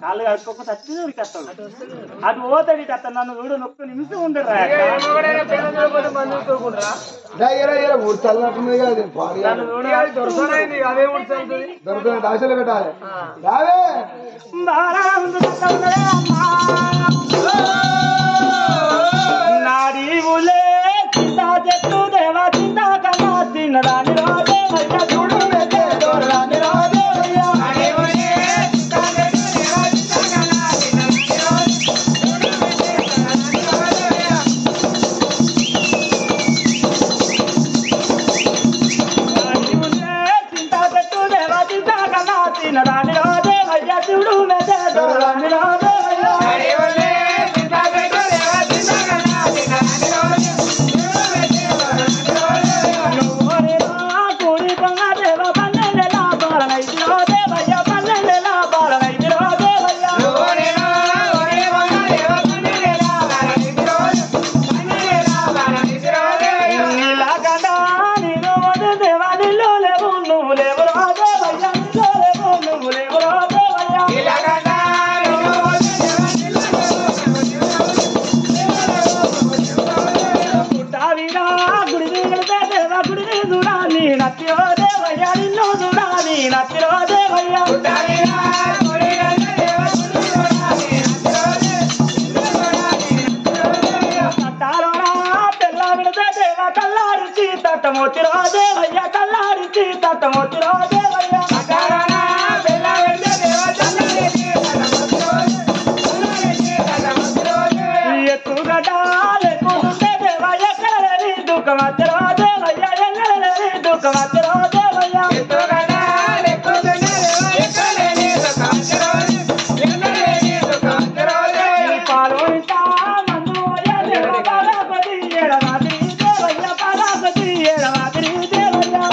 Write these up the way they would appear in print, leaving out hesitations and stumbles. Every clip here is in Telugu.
కాళ్ళు కట్టుకోకపోతే అచ్చి ఉరికేస్తాడు అటు పోతాడు ఇటు అతను నన్ను చూడు నొక్క నిమిషం ఉండరా చల్లట్టున్నది కాదు దొరుకుతుంది దాశలు పెట్టాలి రావే నాడి ఊలే చింతా చెట్టు దేవా చింతా కన్నా తిన్నదాని రాజే చూడు రాని రాజే రాని రాజే అయ్యా చూడు రాని రాజే తట్టమోతిరాదేవయ్యా కల్లాడిచి తట్టమోతిరాదేవయ్యా ఎత్తుగడ్డాలెక్కుతుంటే దేవా ఎక్కడలేని దుఃఖమతిరాదేవయ్యా ఎన్నడలేని దుఃఖమతిరాదేవయ్యా పాలోనితా మందు అయ్యా దేవ బాలపతి ఎడమాది దేవయ్యా బాలపతి ఎడమాది దేవయ్యా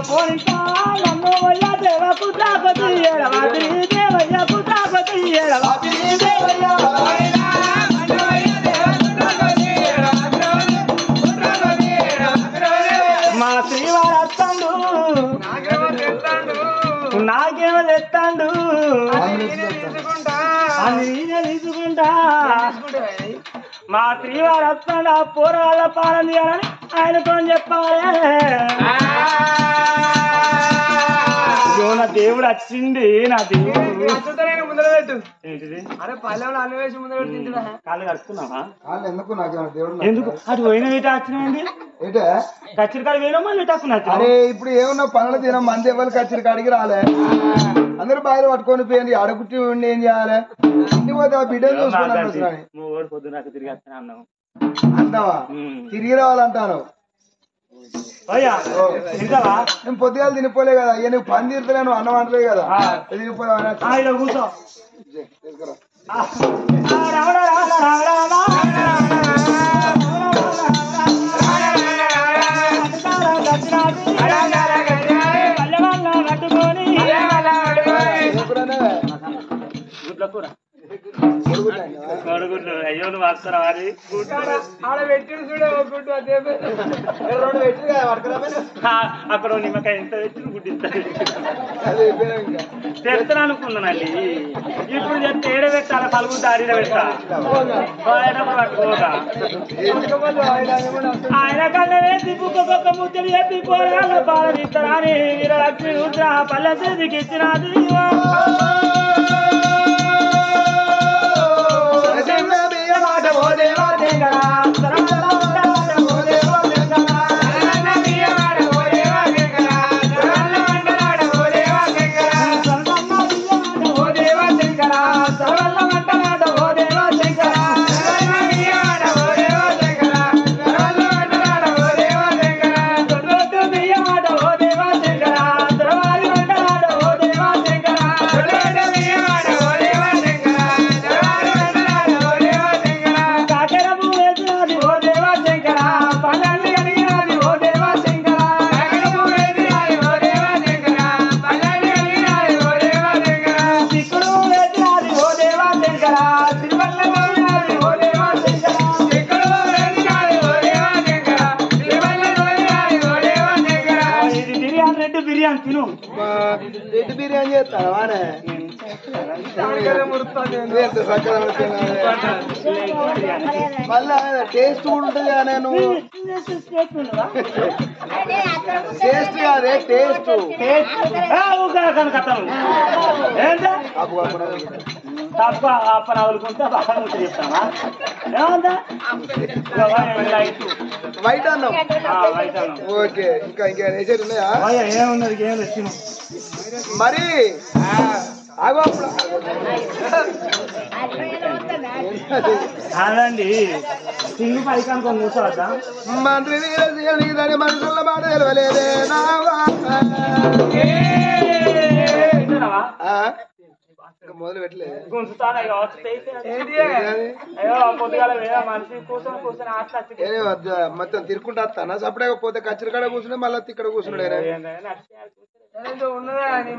పోనితా మందు అయ్యా దేవ పుత్రాపతి ఎడమాది దేవయ్యా పుత్రాపతి ఎడమాది దేవయ్యా మా శ్రీవారు వస్తాడు నాకేమో తెస్తాడు అని నేనే తీసుకుంటా మా శ్రీవారు వస్తాడు ఆ పూర్వాళ్ళ పాలన చేయాలని ఆయనతో చెప్పాలి నా దేవుడు వచ్చింది నా దేవుడు ముందర పెట్టు ఏంటిది అరే పల్లెలు అన్వేషి ముందర పెట్టి కాళ్ళు కడుక్కున్నావా ఎందుకు నాకు దేవుడు ఎందుకు అటు పోయిన వీట వచ్చినాయండి ఏంటే కచ్చిరికాయ వేయడం మళ్ళీ టక్కున అరే ఇప్పుడు ఏమన్నా పనులు తినం మంది ఎవరు కచ్చిరి కాడికి రాలే అందరూ బయలు పట్టుకొని పోయింది అడుగుట్టి ఉండి ఏం చేయాలి ఇంటికి పోతే ఆ బిడ్డలు చూసుకున్నాను మూడు పొద్దున తిరిగి వస్తున్నా అన్నావు అంటావా తిరిగి రావాలంటాను నేను పొద్దుగాల తినిపోలే కదా అయ్యా నువ్వు పని తీరుతలే నువ్వు అన్నం అంటలే కదా తినిపోదా కూర్చో కట్టుకొని గుడ్ల కూర కొడుగుడ్లు అయ్యో నువ్వు వస్తారా వారి ఆడ పెట్టి చూడే గుడ్డు అదే రెండు పెట్టి అక్కడ నిమ్మకాయ ఎంత పెట్టి గుడ్డిస్తారు తెస్తాను అనుకున్నానండి ఇప్పుడు చెప్తే ఏడ పెట్టాలి పలుగు దారిన పెడతా పట్టుకోగా ఆయన కన్నా తిప్పుకొక్క ముద్దలు చెప్పి పోరాలో పాలనిస్తారా అని వీరలక్ష్మి రుద్ర పల్లె చేతికి ఇచ్చినది శంకర బిర్యానీ తిను. రెడ్డి బిర్యానీ చేస్తాను వానే మళ్ళా టేస్ట్ కూడా ఉంటుంది కానీ నువ్వు టేస్ట్ కాదే టేస్ట్ తప్ప అప్పని అవలుకుంటే బాగా ముట్ట చెప్తావా ఏమందా వైట్ అన్నం వైట్ అన్నం. ఓకే ఇంకా ఇంకా వేసేది ఉన్నాయా ఏమున్నది ఏం లేదు మరి ఆగో అప్పుడు అదండి సింగు పైకి అనుకోని కూర్చోవద్దా మంత్రి వీరశివునికి దాని మనసుల మాట తెలవలేదే మొదలు పెట్టలేదు గుంచుతాను అయ్యో పొద్దుగాల మనిషి కూర్చొని కూర్చొని ఆటలు మొత్తం తిరుక్కుంటా వస్తానా సపరేట్గా పోతే కచ్చరి కాడ కూర్చునే మళ్ళీ ఇక్కడ కూర్చున్నాడు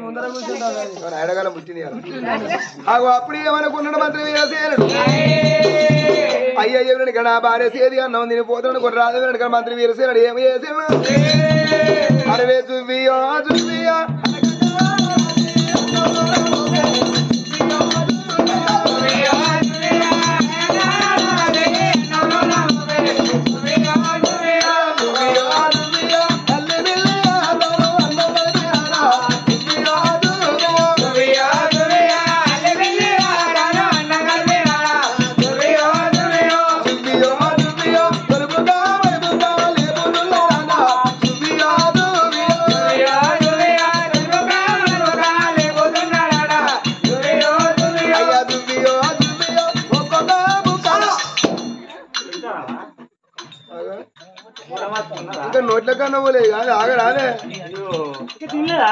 ముందర కూర్చుంటాను అడగాల ముట్టింది ఆగో అప్పుడు ఏమనుకున్నాడు మంత్రి వీరసేనుడు అయ్యా ఎవరిని గడా భార్య సేది అన్నావు నేను పోతున్నాడు కొన్ని రాజు మంత్రి వీరసేనుడు ఏమి చేసాడు అరవే చువ్వియో చువ్వియో ఇంకా నోట్ల కన్నా పోలేదు కాదు ఆగరాలే తిన్నదా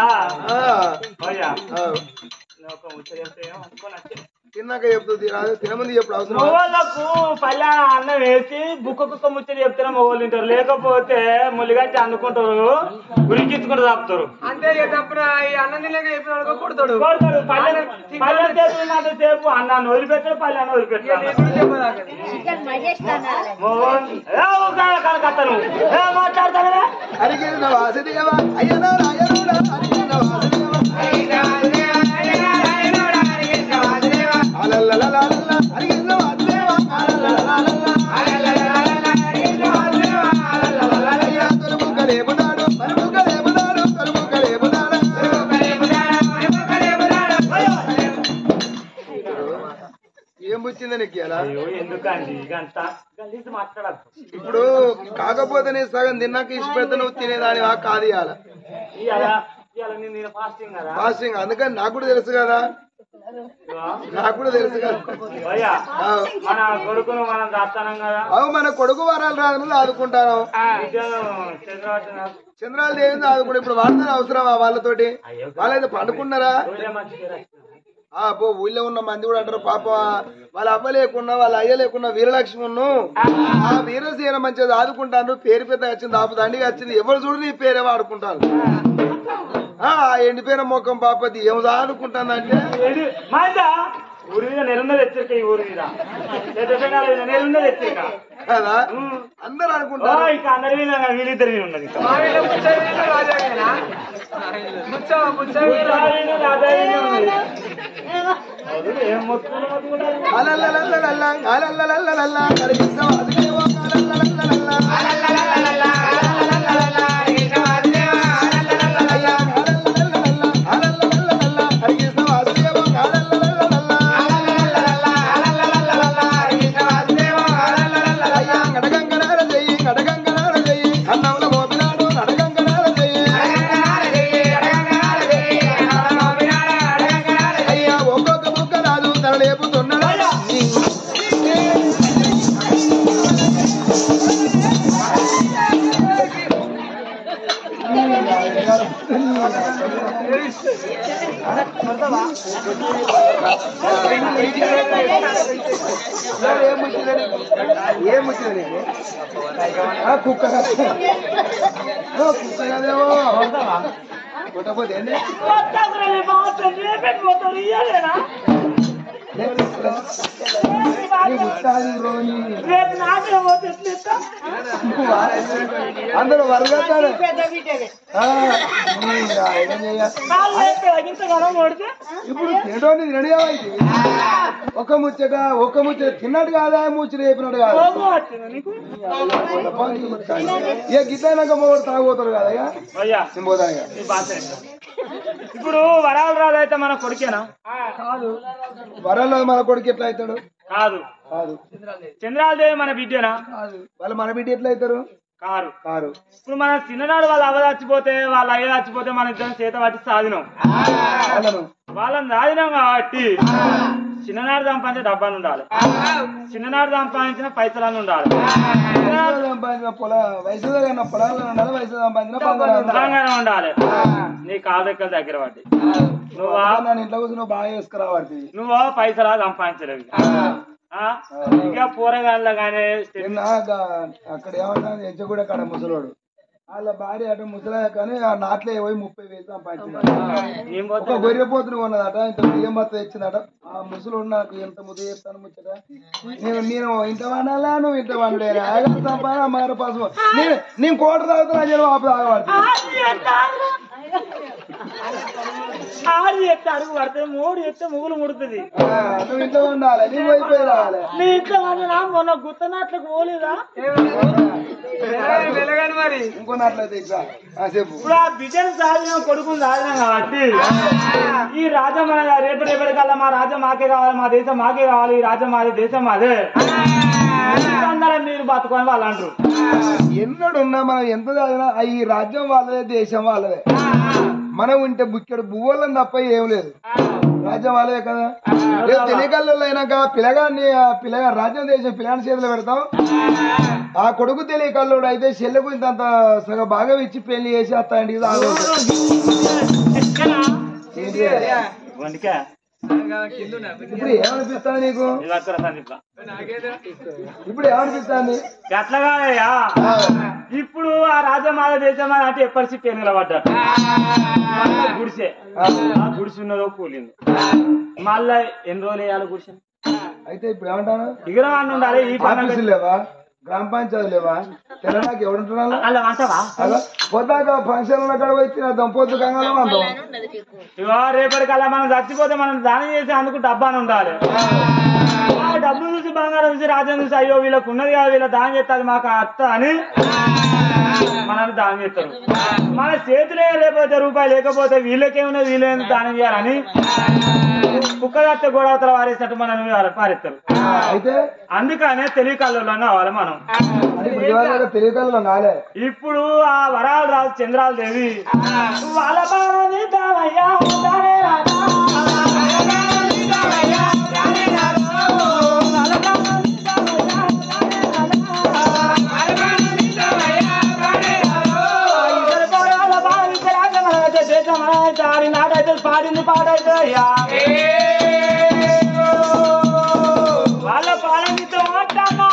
తిన్నాక చెప్తుంది రాదు తినముందు చెప్పుడు అవసరం మొగోళ్ళకు పల్లె అన్నం వేసి బుక్క కుక్క ముచ్చట చెప్తారా మొగోళ్ళు తింటారు లేకపోతే ముల్లిగట్టి అందుకుంటారు గురికించుకుంటూ తాపుతారు అంతే తప్పున ఈ అన్నం తిన్నాక చెప్పిన కొడతాడు కొడతాడు పల్లె చేతులు మాత్రం సేపు అన్నాన్ని వదిలిపెట్టాడు పల్లె అన్న వదిలిపెట్టాడు కనకత్తను మాట్లాడతారా అడిగిన వాసుదేవా అయ్యనా అయ్యనా అడిగిన వాసుదేవా ఏం వచ్చిందని ఎక్కియాలా ఎందుకండి మాట్లాడదు ఇప్పుడు కాకపోతే నేను సగం తిన్నాక ఇష్టపెడితే నువ్వు తినేదాని కాదు ఫాస్టింగ్ అందుకని నాకు కూడా తెలుసు కదా నాకు కూడా తెలుసు కదా మన కొడుకును మనం దాస్తానం కదా అవు మన కొడుకు వరాలు రాదని ఆదుకుంటాను చంద్రాలు దేవుని ఆదుకుంటా ఇప్పుడు వాడతాను అవసరమా వాళ్ళతోటి వాళ్ళైతే పండుకున్నారా పో ఊళ్ళో ఉన్న మంది కూడా అంటారు పాప వాళ్ళ అవ్వ లేకున్నా వాళ్ళ అయ్య లేకున్నా వీరలక్ష్మణ్ను ఆ వీరసేన మంచిగా ఆదుకుంటాను పేరు పెద్ద వచ్చింది ఆపు దండిగా వచ్చింది ఎవరు చూడు నీ పేరే వాడుకుంటారు ఎండిపోయిన మొక్కం పాపది ఏం ఆదుకుంటానంటే ఊరి మీద నెలున్నది హెచ్చరిక ఈ ఊరి మీద నెలున్నది హెచ్చరిక కదా అందరు అనుకుంటారు ఇంకా అందరి మీద వీళ్ళిద్దరి మీద ఉన్నది ఏం ఏముచ్చింది కుక్క కుక్కదేమో కొట్టపోతే రేపు నాకే పోతే ఎట్లా అందరూ వరగతాడు ఇంతగానో కొడితే ఇప్పుడు తినడానికి రెడీ అవ్వాలి. ఒక్క ముచ్చట తిన్నట్టు కాదా ముచ్చట చెప్పినట్టు కాదు. ఏ గిట్లయినాక మొగడు తాగుతాడు కదా నేను పోతాను. ఇప్పుడు వరాలు రాదు అయితే మన కొడుకేనా? కాదు. వరాలు మన కొడుకు ఎట్లా అవుతాడు? కాదు. కాదు. చంద్రాలదేవి మన బిడ్డేనా? కాదు. వాళ్ళు మన బిడ్డ ఎట్లా అవుతారు? కారు. కారు. ఇప్పుడు మన చిన్ననాడు వాళ్ళు అవ్వ చచ్చిపోతే వాళ్ళ అయ్య చచ్చిపోతే మన ఇద్దరం చేత పట్టి సాధినాం. వాళ్ళని సాధినాం కాబట్టి చిన్ననాడు సంపాదించే డబ్బాలు ఉండాలి, చిన్ననాడు సంపాదించిన పైసలు ఉండాలి, సంపాదించిన పొలాలు ఉండాలి, వయసు సంపాదించిన బంగారం ఉండాలి. నీ కాలు రెక్కల దగ్గర పట్టి నువ్వు ఇంట్లో కూర్చొని నువ్వు బాగా వేసుకురావాలి. నువ్వు పైసలా సంపాదించలేవు. ఇక పూరగాళ్ళ కానీ అక్కడ ఏమన్నా ఎంచగూడ కాడ ముసలోడు వాళ్ళ భార్య అటు ముసలా కానీ ఆ నాట్లో పోయి 30,000 సంపాదించిందట. ఒక గొర్రె పోతుని కొన్నదట, ఇంత బియ్యం బత్త ఇచ్చిందట. ఆ ముసలోడు నాకు ఎంత ముద్ద చేస్తాను ముచ్చట, నేను ఇంత వండాలా నువ్వు ఇంత వండలేరా సంపాదన మార పసుపు నేను కోట తాగుతున్నా జనం ఆపు తాగబడుతుంది. ఆరు చెప్తే అడుగు పడితే మూడు చెప్తే ముగ్గులు ముడుతుంది. నువ్వు ఇంట్లో ఉండాలి, నీ వైపోయి రావాలి. నీ ఇంట్లో వండినా మొన్న గుత్తనాట్లకు పోలేదా? మరి ఇంకో నాట్లయితే చెప్పు. ఇప్పుడు ఆ బిడ్డను సాధిన కొడుకుని సాధినాం కాబట్టి ఈ రాజ్యం మన రేపటి కల్లా మా రాజ్యం మాకే కావాలి, మా దేశం మాకే కావాలి, ఈ రాజ్యం మాదే దేశం మాదే అందరం మీరు బతుకొని వాళ్ళు అంటారు. ఎన్నడున్నా మనం ఎంత చదివినా ఈ రాజ్యం వాళ్ళదే దేశం వాళ్ళదే. మనం ఉంటే బుక్కెడు బువ్వలం తప్ప ఏం లేదు, రాజ్యం వాళ్ళదే కదా. రేపు తెలియకల్లో అయినాక పిల్లగా రాజ్యం దేశం పిల్లని చేతిలో పెడతాం. ఆ కొడుకు తెలియకల్లోడు అయితే చెల్లెకు ఇంత సగం బాగా ఇచ్చి పెళ్లి చేసి అత్త ఇంటికి ఇప్పుడు ఏమనిపిస్తాను నీకు? ఇప్పుడు ఏమనిపిస్తుంది? ఎట్లాగా ఇప్పుడు ఆ రాజమాల దేశమా అంటే ఎప్పటిసి నిలబడ్డాడు. గుడిసే ఆ గుడిసి ఉన్నదో కూలింది. మళ్ళా ఎన్ని రోజులు వేయాలి గుడిసె? అయితే ఇప్పుడు ఏమంటాను? విగ్రహాన్ని ఉండాలి. ఈ ఆఫీసులు లేవా, గ్రామ పంచాయతీ లేవా, తెలంగాణకి ఎవడుంటున్నా అలా అంటావా? పొద్దాక ఫంక్షన్ అక్కడ పోయి తినేద్దాం, పొద్దు కంగాలం అంటాం. ఇవా రేపటికల్లా మనం చచ్చిపోతే మనం దానం చేసి అందుకు డబ్బాని ఉండాలి. ఆ డబ్బు చూసి బంగారం చూసి రాజ్యం చూసి అయ్యో వీళ్ళకు ఉన్నది కదా వీళ్ళ దానం చేస్తారు మాకు అత్త అని మనల్ని దానం చేస్తారు. మన చేతిలో రేపైతే రూపాయి లేకపోతే వీళ్ళకేమున్నది వీళ్ళేందుకు దానం చేయాలని కుక్క దత్త గోడవతల వారేసినట్టు మనల్ని పారేస్తారు. అయితే అందుకనే తెలివి కళ్ళలో కావాలి మనం. తెలియకల్లో కాలే. ఇప్పుడు ఆ వరాలు రాజు చంద్రాల దేవి వాళ్ళ నాటైతే పాడింది పాట అయితే అయ్యా వాళ్ళ పాలనతో మాట్లాడమా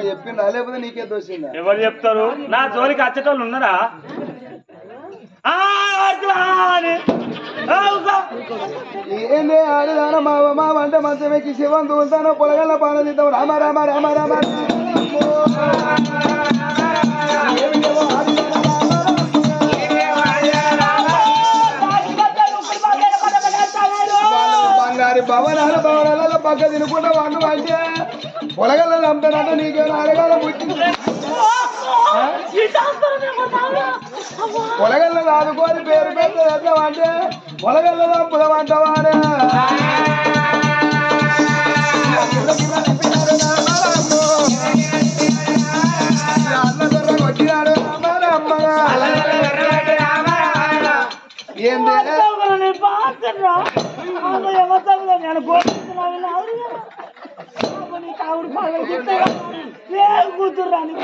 చెప్పిందా లేకపోతే నీకే దోషిందా? ఎవరు చెప్తారు? నా జోలికి వచ్చేటోళ్ళు ఉన్నారా? ఏంది ఆడదాన మా అంటే మంచం ఎక్కి శివం దూల్తాను పొలగల్ల పాలన చేద్దాం. రామ రామ రామ రామ బంగారు భవనాల పక్క తినుకుంటా వంట అంటే పొలగల్ల చంపుతానంటే నీకే అడగాల పుట్టింది. పొలగల్ల రాదుకోని పేరు పెద్ద ఎట్లా అంటే పొలగల్ల చంపుదాం అంటావానే. కొట్టినాడు అమ్మగా ఏంది కూతుర్రాని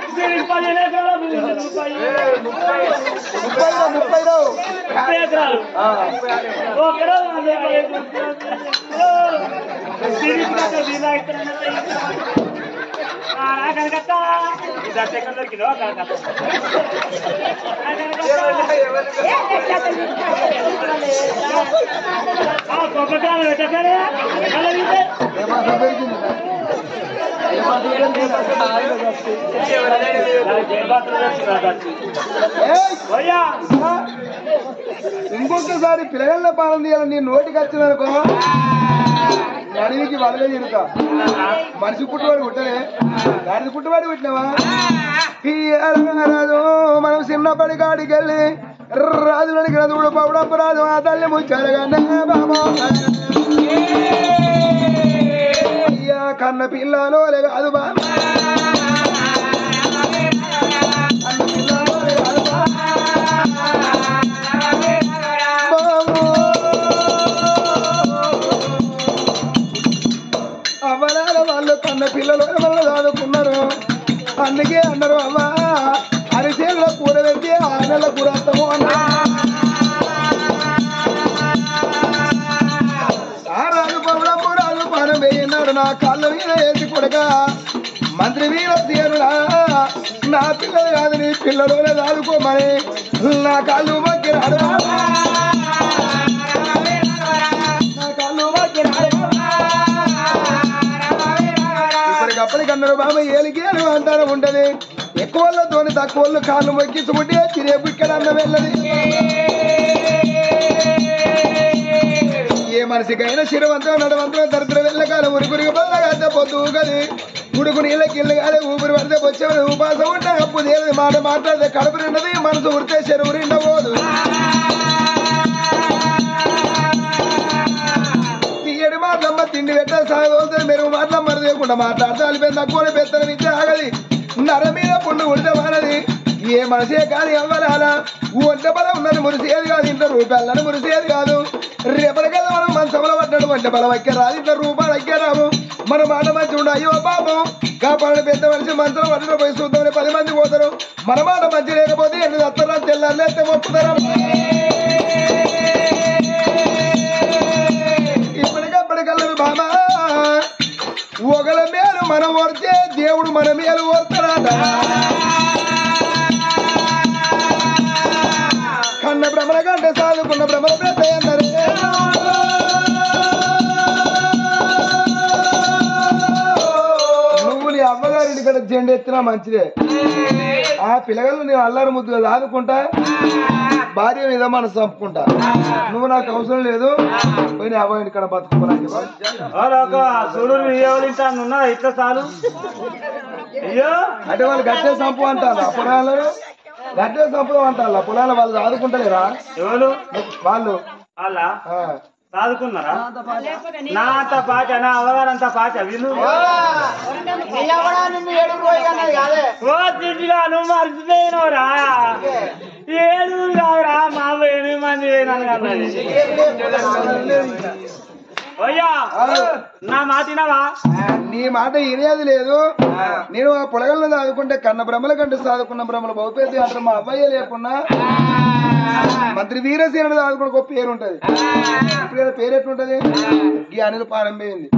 15 ఎకరాల భూమి ఉంది, 30 రావు 30 ఎకరాలు ఒకరు 100 కనకత్తా సెకండ్ కిలో కొబ్బరికాయలు పెట్టగానే ఇంకొకసారి పిల్లల పాలన తీయాలి. నీ నోటికి వచ్చిందనుకో అడవికి వలగా తిరుగుతా. మనిషి పుట్టువాడు పుట్టలే, గాడిది పుట్టువాడు పుట్టినావా? రాజు మనం చిన్నప్పటి కాడికి వెళ్ళి రాజులకి రదుడు పౌడప్పు రాజు ఆ తల్లి ముచ్చారుగా బాబా అయ్యా కన్న పిల్లలో కాదు బా అవ్వలాల వాళ్ళు కన్న పిల్లలు వల్ల చదువుకున్నారు. అందుకే అన్నారు అమ్మా అరిసేళ్ళ కూర పెట్టి 6 నెలల కూర వస్తాము అన్నా. ఆ రాజు పవడము రాజు పానం వేయినాడు నా కాళ్ళ మీద వేసి కొడక మంత్రి వీర తీరుడా నా పిల్లలు కాదు నీ పిల్లలు చదువుకోమని నా కాళ్ళు మొక్కినాడు. నా కాళ్ళు మొక్కినాడు. ఇప్పటికప్పటికన్నారు బాబా ఏలికేలు అంటారు ఉంటది. ఎక్కువ వాళ్ళతోని తక్కువ వాళ్ళు కాళ్ళు మొక్కించుకుంటే తిరేపు ఇక్కడ అన్న వెళ్ళది. ఏ మనిషికైనా శిరవంతం నడవంతం దరిద్ర వెళ్ళకాలం ఉరుగురికి బల్లగా పొద్దు కది ఉడుకు నీళ్ళకి ఇల్లు కాదు ఊపిరి పడితే వచ్చేది ఉపాసం ఉంటే అప్పు తేలది మాట మాట్లాడితే కడుపు నిండది మనసు ఉడితే చెరువు నిండబోదు. తీయడి మాటలమ్మ తిండి పెట్ట సాగుతుంది మెరుగు మాటల మరదేయకుండా మాట్లాడితే అలిపోయింది తక్కువ పెత్తనం ఇచ్చే ఆగది నర మీద పుండు ఉడితే వాడది. ఏ మనిషే కాదు ఎవ్వరాలా ఒంట బలం ఉన్నది మురిసేది కాదు, 2 రూపాయలని మురిసేది కాదు. రేపటికల్లా మనం మంచంలో పడ్డాడు వంట బలం అక్కే రాదు, 2 రూపాయలు అక్కే రావు. మన మాట మంచి ఉండు అయ్యో పాపం కాపాడు పెద్ద మనిషి మంచంలో పడ్డలో పోయి చూద్దామని 10 మంది పోతారు. మన మాట మంచి లేకపోతే ఎన్ని దత్తరా తెల్లారులేస్తే మొక్కుతారా. ఇప్పటికప్పటికల్లా బాబా ఒకల మేలు మనం ఓడితే దేవుడు మన మేలు ఓడతాడట. కన్న భ్రమల కంటే సాదుకున్న భ్రమల పెద్ద అన్నారు. నువ్వు నీ అమ్మగారింటి ఇక్కడ జెండా ఎత్తినా మంచిదే. ఆ పిల్లగాళ్ళు నేను అల్లారు ముద్దుగా సాదుకుంటా భార్య మీద మనసు చంపుకుంటా. నువ్వు నాకు అవసరం లేదు పోయి అవ్వండి ఇక్కడ బతుకున్నాను. ఇట్లా చాలు అయ్యో అంటే వాళ్ళు గట్టే చంపు అంటారు. పొలాలు గట్టే చంపుదాం అంటారు. పొలాలు వాళ్ళు ఆదుకుంటలేరా ఎవరు వాళ్ళు? వాళ్ళ సాదుకున్నారా? నా అంత పాట నా అవగారు అంత పాట వీళ్ళు ఓ తిండిగా నువ్వు మర్చిపోయినవురా. 7 కాదురా మా 8 మంది పోయినాను కన్నది. అయ్యా నా మాటినవా? నీ మాట వినేది లేదు. నేను ఆ పొలగల్లో చదువుకుంటే కన్న బ్రహ్మల కంటే చదువుకున్న బ్రహ్మలు బహుపేది అంటారు. మా అబ్బాయి లేకున్నా మంత్రి వీరసేనుడు చదువుకున్న ఒక పేరు ఉంటది. ఇప్పుడు పేరు ఎట్లుంటది? ఈ అనేది ప్రారంభమైంది.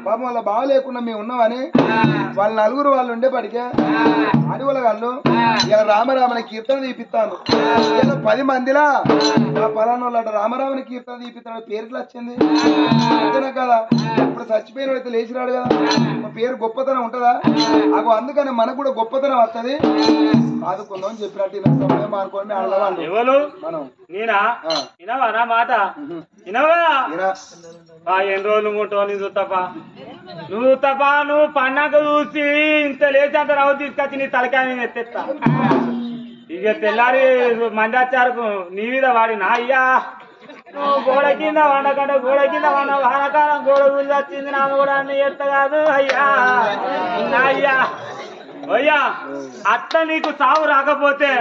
పాపం వాళ్ళ బావ లేకుండా మేము ఉన్నామని వాళ్ళ 4 వాళ్ళు ఉండే పడికే అడవుల వాళ్ళు ఇలా రామరామని కీర్తన తీపిస్తాను. ఇలా 10 మందిలా ఆ పలానా వాళ్ళ రామరామని కీర్తన తీపిస్తాడు. పేరుట్లు వచ్చింది కదా. ఇప్పుడు చచ్చిపోయిన అయితే లేచినాడు కదా, పేరు గొప్పతనం ఉంటదా? నాకు అందుకని మనకు కూడా గొప్పతనం వస్తుంది. ఆదుకుందాం అని చెప్పినట్టు సమయం అనుకోండి. ఆడవాళ్ళు మనం నేనా వినవా నా మాట? వినవా? 8 రోజులు 3 రోజులు నువ్వు తప్ప నువ్వు పండగ చూసి ఇంత లేచి అంత రావు తీసుకొచ్చి నీ తలకాయ ఎత్తెత్తా. ఇక తెల్లారి మంది వచ్చారు నీ మీద వాడినా అయ్యా నువ్వు గోడ కింద వండకంటే గోడ కింద వండ వానకాలం గోడ గురించి వచ్చింది నా కూడా అన్ని ఎత్త కాదు అయ్యా అయ్యా అయ్యా అట్లా నీకు సావు రాకపోతే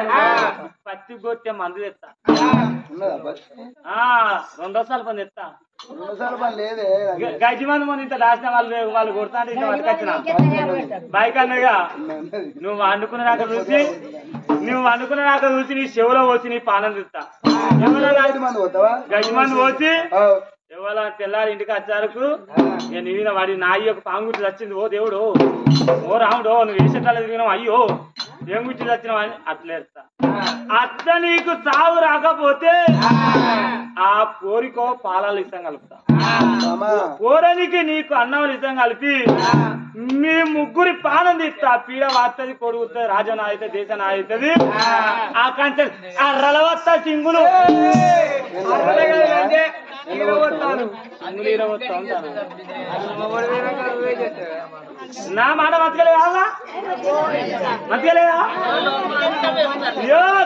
పత్తి కొట్టే మందు తెస్తా ఉన్నదా బస్? 2 సార్లు పని తెస్తా 2 సార్లు పని లేదే. గజ్జి మంది మొన్న ఇంత దాచిన వాళ్ళు కొడతా అంటే ఇంత పట్టుకొచ్చిన బైక్ అన్నగా నువ్వు వండుకున్న దాకా చూసి నీ చెవులో పోసి నీ పానం తెస్తా మంది పోతావా? గజ్జి మంది పోసి ఎవరో తెల్లారి ఇంటికి వచ్చారకు నేను వాడి నాయి ఒక పాము గుర్తి వచ్చింది. ఓ దేవుడు, ఓ రాముడు, నువ్వు వేసేటాలు తిరిగినావు, అయ్యో ఏం గుర్తి వచ్చినావు అని అట్లేస్తా. అట్ట నీకు సాగు రాకపోతే ఆ కోరికో పాలాలు ఇష్టం కలుపుతా. కోరనికి నీకు అన్నం ఇష్టం కలిపి మీ ముగ్గురి పానం తీస్తా. పీడ వాడుతుంది, కొడుకుతుంది, రాజన అవుతుంది, దేశన అవుతుంది. ఆ కంచె అర్రల వస్తా సింగులు నా మాట మతకలేదా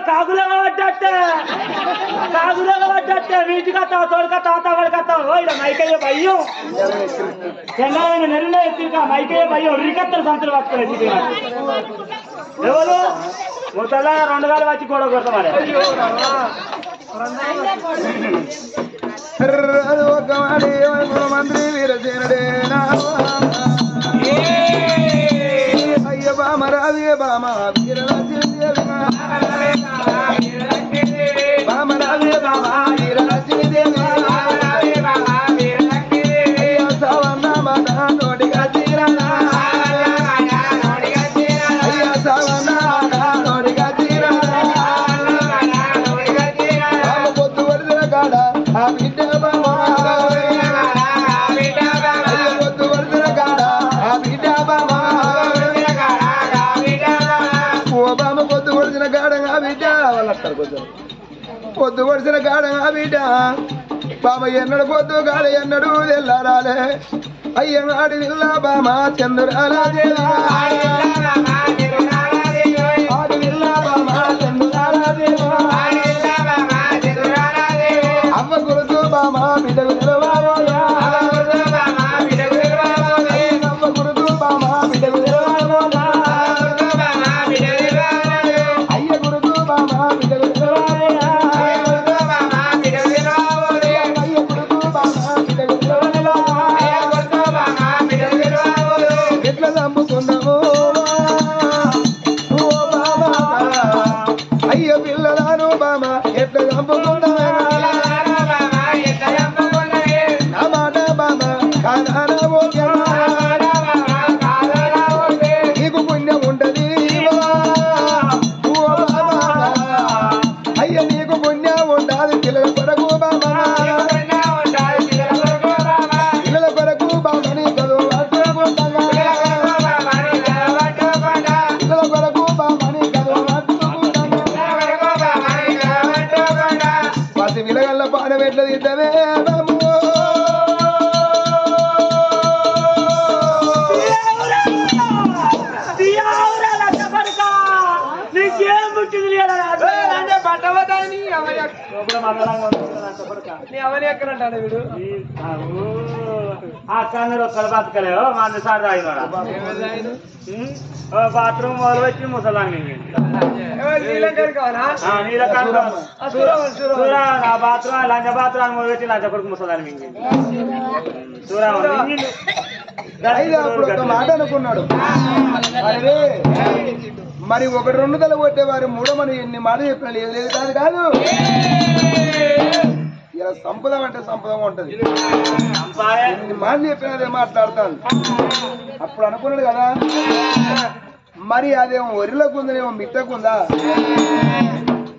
కాకులుగా పడ్డట్టే వీటికి వస్తావు, తోడుకొస్తావు, పడికొస్తావు. ఇలా మైకయ్య భయ్యం చెన్నాయన నెలలో ఎత్తిక మైకయ్య భయ్యం రికత్తలు సంతలు పట్టుకోలేదు. ఎవరు ముసలా 2 గాలు వచ్చి కూడా కొడతాం. మంత్రి వీరసేనుడేనా అయ్య బామ రావే బామ వీరలక్ష్మి బామ రావే బామ వీరలక్ష్మి సవన్న మాట నోటిగా తీరనా అయ్య సవన్న మాట నోటిగా తీరనా బామ పొద్దు వడిన కాడ ఆ బిడ్డ బామ పొద్దు వడిన కాడ ఆ బిడ్డ బామ పొద్దు పొడిచిన గాఢంగా బిడ్డ వాళ్ళొస్తారు కొంచెం పొద్దు పొడిచిన గాఢంగా బిడ్డ బామ ఎన్నడు పొద్దు గాడ ఎన్నడు తెల్లారాలే అయ్యనాడి విల్లా బామ చంద్రాలే ఆడి విల్లా బామ చంద్రాలే అమ్మ గురుతు బామ బిడ్డకు తెలవాలోయా అమ్మ గురుతు బామ బిడ్డకు తెలవాలోయా అయ్య పిల్లలను బామ ఎట్లా చంపుకున్నావే నా మాట బామ నీకు పుణ్యం ఉంటది అయ్య నీకు పుణ్యం ఉండాలి పిల్లల కొరకు బామ పిల్లల కొరకు బామని చదువు పిల్లల కొరకు బామని పసి విలగల్ల పానం ఎట్లా తింటవే బాబు నీకేం పుట్టింది పట్టవదాని అవని ఎక్కడంటాడు వీడు ఆ కన్నుడు ఒక్కడు బతకలేవు మన సార్ తాగినాడా బాత్రూమ్ మొదలు వచ్చి ముసలాంగి బాత్రూమ్ లంచ బాత్రూమ్ మొదలు పెట్టి లంచ కొడుకు ముసలాన్ని మింగింది. ఒక మాట అనుకున్నాడు అరే మరి 1-2 తల కొట్టేవారు 3 మనం ఎన్ని మాటలు చెప్పినా లేదు లేదు కాదు కాదు ఇలా సంపదం అంటే సంపదం ఉంటది. ఎన్ని మాటలు చెప్పినా అదే మాట్లాడతాను. అప్పుడు అనుకున్నాడు కదా మరి అదేమో ఒరిలోకి ఉందనేమో మిట్టకుందా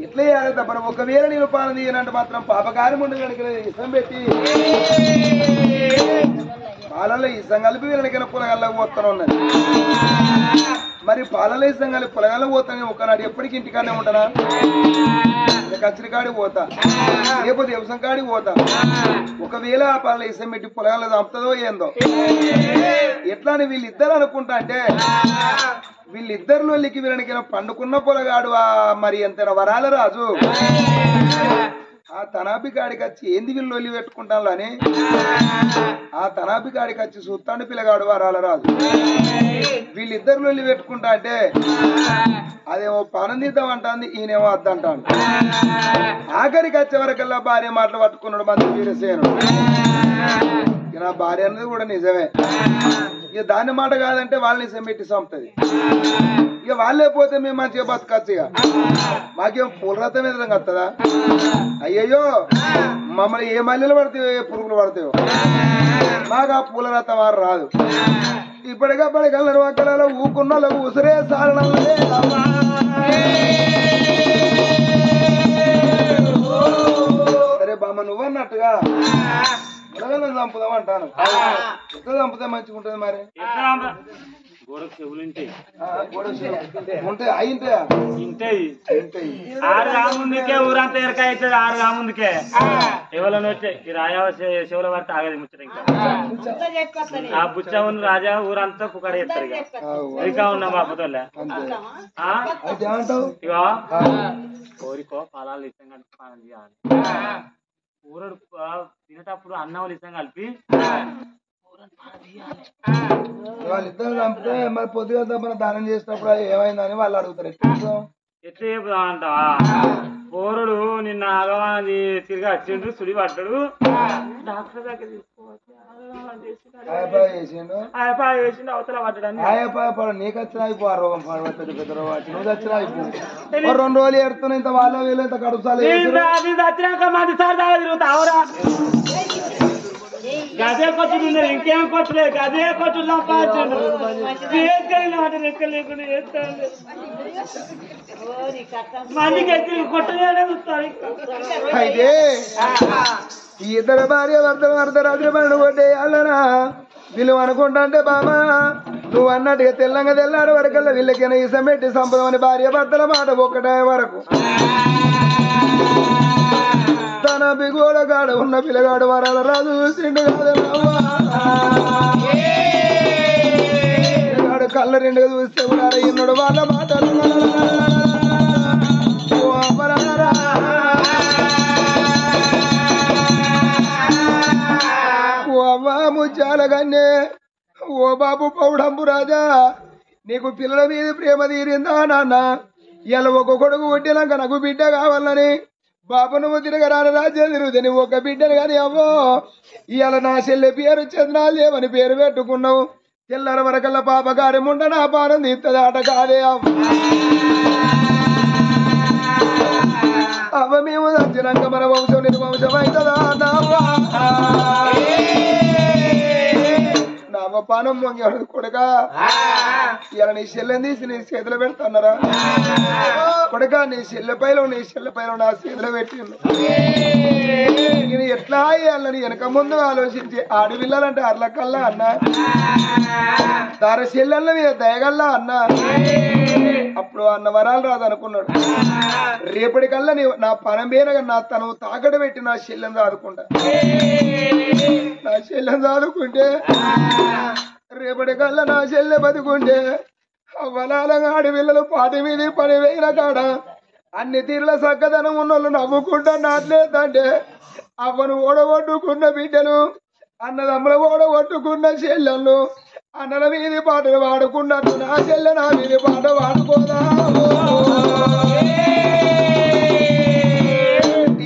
ఇట్లా చేయాలి తప్ప ఒకవేళ నేను పాలన తీయనంటే మాత్రం పాపకారం ఉండదు. ఇష్టం పెట్టి పాలల్లో ఇష్టం కలిపి వీళ్ళకైనా పొలగల్లకు పోతాను ఉన్నది. మరి పాలలో ఇష్టం కలిపి పొలగల్లో పోతాను ఒకనాడు ఎప్పటికి ఇంటికాడే ఉంటానా కచ్చరి కాడికి పోతా లేకపోతే వ్యవసాయం కాడికి పోతా. ఒకవేళ ఆ పాలన ఇష్టం పెట్టి పొలగల్లో చంపుతుందో ఏందో ఎట్లా అని వీళ్ళిద్దరు అనుకుంటా అంటే వీళ్ళిద్దరిలో వీళ్ళకైనా పండుకున్న పొలగాడు మరి ఎంతైనా వరాల రాజు ఆ తనాపి కాడికి వచ్చి ఏంది వీళ్ళు లొల్లి పెట్టుకుంటాను అని ఆ తనాపి కాడికి వచ్చి సుత్తాండు పిల్లగాడు వరాల రాదు వీళ్ళిద్దరు లొల్లి పెట్టుకుంటా అంటే అదేమో పనం తీద్దామంటాంది ఈయనేమో అద్దంటాను ఆఖరికి వచ్చే వరకల్లా భార్య మాటలు పట్టుకున్నాడు మంత్రి వీరసేనుడు ఇక నా భార్య అన్నది కూడా నిజమే ఇక దాని మాట కాదంటే వాళ్ళని సెమ్మెట్టి చంపుతుంది ఇక వాళ్ళే పోతే మేము మంచిగా బతకచ్చు ఇక మాకేం పూలరథం ఎదురు కత్తదా అయ్యయ్యో మమ్మల్ని ఏ మల్లెలు పడతాయో ఏ పురుగులు పడతాయో మాకు ఆ పూలరథం వారు రాదు ఇప్పటికప్పటి కళ్ళ అక్కలలో ఊకున్న ఉసిరే సారణలే సరే బామ్మ నువ్వన్నట్టుగా ఉడగలను చంపుదాం అంటాను ఎట్లా చంపుతే మంచిగా ఉంటుంది మరి ఉంటాయి అయింటాయా ఇంటాయి 6 ముందుకే ఊరంతా ఎరకాయ అవుతుంది 6 ముందుకే ఎవరైనా వచ్చే ఈ రాజా శివుల వారి తాగది ముచ్చట ఇంకా ఆ బుచ్చవుని రాజా ఊరంతా కుక్కడ చేస్తారు ఇంకా ఉన్నా బాపుతోళ్ళ ఇగో కోరికో ఫలాలు ఇష్టం కలిపి పానం చేయాలి ఊరడు తినేటప్పుడు అన్నం ఇష్టం కలిపి వాళ్ళిద్దరు చంపితే మరి పొద్దుగా మన దానం చేసినప్పుడు ఏమైందని వాళ్ళు అడుగుతారు ఎట్లా చెబుతామంట పోరుడు నిన్న ఆగవాని తిరిగి వచ్చిండు సుడి పడ్డాడు డాక్టర్ దగ్గర చేసిండు అవతల పడ్డాడు నీకు వచ్చిన అయిపో ఆ రోగం పెద్ద పెద్ద రోగం నువ్వు వచ్చిన అయిపో 2 రోజులు ఎడుతున్నా ఇంత వాళ్ళ వీళ్ళు ఇంత కడుపుసాలు వచ్చినాక 10 సార్లు దాకా తిరుగుతావురా గదే కొట్టుడు ఇంకేం కొట్టలేదు గదే కొట్టుడు సంపాదించండు రెక్క లేకుండా చేస్తాను మందికి ఎత్తి కొట్టలేనే చూస్తారు అయితే ఈ ఇద్దరు భార్య భర్తలు అర్ధరాత్రి పనులు కొట్టేయాలనా వీళ్ళు అనుకుంటా అంటే బామా నువ్వు అన్నట్టుగా తెల్లారు వరకల్లా వీళ్ళకైనా ఇసం పెట్టి సంపదమని భార్య భర్తల మాట ఒక్కటే వరకు తన బిగోడ కాడ ఉన్న పిల్లగాడు వరాల రాజు చూసిండు కాదు కళ్ళ 2గా చూస్తే కూడా ఇన్నడు వాళ్ళ మాటలు ఓ అవ్వ ముచ్చాలగానే ఓ బాబు పౌడంబు రాజా నీకు పిల్లల మీద ప్రేమ తీరిందా నాన్న ఇలా ఒక కొడుకు పుట్టినాక నాకు బిడ్డ కావాలని బాబు నువ్వు తిరగరాని రాజ్యం తిరుగుతుంది ఒక బిడ్డను కానీ అవ్వో ఇవాళ నా చెల్లె పేరు చంద్రాలేమని పేరు పెట్టుకున్నావు తెల్లర వరకల్లా పాప కార్యముండ నా పానం తీస్తుంది ఆట కాదే అవ్వ మేము వచ్చినాక మన వంశం నిర్వంశం అవుతుందా నావ పానం మొంగి కొడుక ఇలా నీ చెల్లెని తీసి నీ చేతిలో పెడుతున్నారా కొడుక నీ చెల్లెపైలో నా చేతిలో పెట్టిండు నేను ఎట్లా అయ్యాలని వెనక ముందు ఆలోచించి ఆడపిల్లలంటే అర్లకల్లా అన్నా దాని చెల్లెళ్ళ మీద దయగల్లా అన్నా అప్పుడు అన్న వరాలు రాదు అనుకున్నాడు రేపటికల్లా నా పనం పేరగా నా తను తాకడ పెట్టి నా చెల్లెని చదువుకుంటా నా చెల్లెని చదువుకుంటే రేపటికల్లా నా చెల్లె బతుకుంటే వలాలంగా ఆడపిల్లలు 10,000 కాడ అన్ని తీరుల చక్కదనం ఉన్నోళ్ళు నవ్వుకుంటా నాట్లేదంటే అవ్వను ఓడగొట్టుకున్న బిడ్డలు అన్నదమ్ముల ఓడగొట్టుకున్న చెల్లెళ్ళు అన్నల వీధి పాటలు వాడుకున్నట్టు నా చెల్లె నా వీధి పాట వాడుకోదా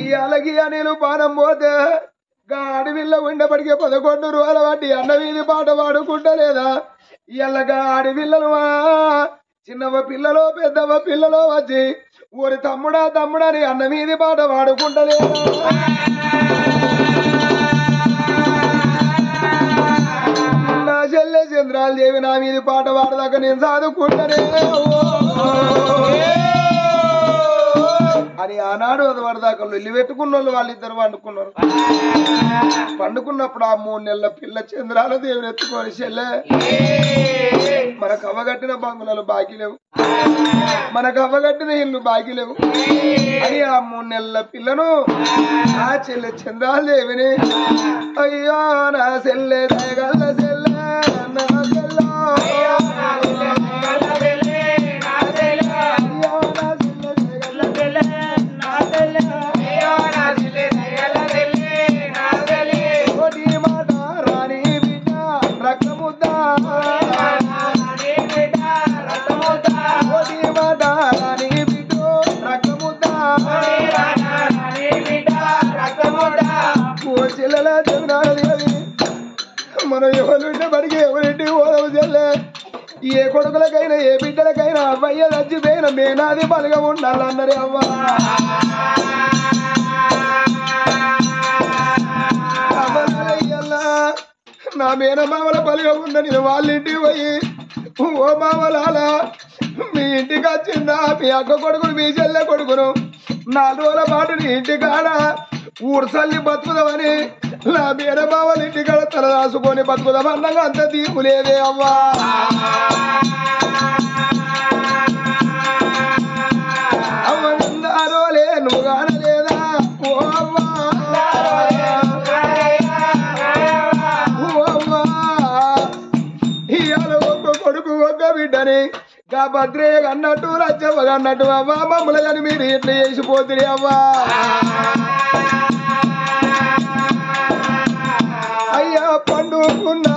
ఈ అలగి అనిలు పానం పోతే ఆడపిల్ల ఉండబడికే 11 రోజుల వాటి అన్న వీధి పాట వాడుకుంటలేదా ఇళ్ళగా ఆడపిల్లలు చిన్నవ పిల్లలో పెద్దవ పిల్లలో వచ్చి ఊరి తమ్ముడని అన్న వీధి పాట వాడుకుంటలేదా నా చెల్లె చంద్రాలు దేవి నా వీధి పాట వాడదాకా నేను చదువుకుంటనే అని ఆనాడు అది వరదాకా వెళ్ళి పెట్టుకున్న వాళ్ళు వాళ్ళిద్దరు పండుకున్నప్పుడు ఆ 3 నెలల పిల్ల చంద్రాల దేవుని ఎత్తుకొని చెల్లె మనకు అవ్వగట్టిన బంగులలో బాకీ లేవు మనకు అవ్వగట్టిన ఇల్లు బాకీ లేవు అని ఆ 3 నెలల పిల్లను ఆ చెల్లె చంద్రాల దేవిని అయ్యో నా చెల్లె దయగల్ల చెల్లె నా చెల్ల మనం ఎవరుంటే మనకి ఎవరింటి ఓదవు చెల్లె ఏ కొడుకులకైనా ఏ బిడ్డలకైనా అవ్వయ్య చచ్చిపోయిన మేనాది బలగా ఉండాలన్నరే అవ్వ నా మేనమామల బలిగా ఉన్న నేను వాళ్ళ ఇంటికి పోయి ఓ మామలాలా మీ ఇంటికి వచ్చిందా మీ అక్క కొడుకును మీ చెల్లె కొడుకును 4 రోజుల పాటు నీ ఇంటికాడ ఊడ్సల్లి బతుకుదామని నా మేనమామల ఇంటికాడ తల రాసుకొని బతుకుదామన్నగా అంత తీర్పు లేదే అవ్వా అవ్వనున్నారో లే నువ్వు కానలేదా ఓ అవ్వా కొడుకు ఒక్క బిడ్డని గా భద్రయ్య అన్నట్టు రచ్చవ్వగా అన్నట్టు అవ్వా మమ్మల్ని కానీ మీరు ఎట్లా చేసిపోతుంది అవ్వా అయ్యా పండుకున్న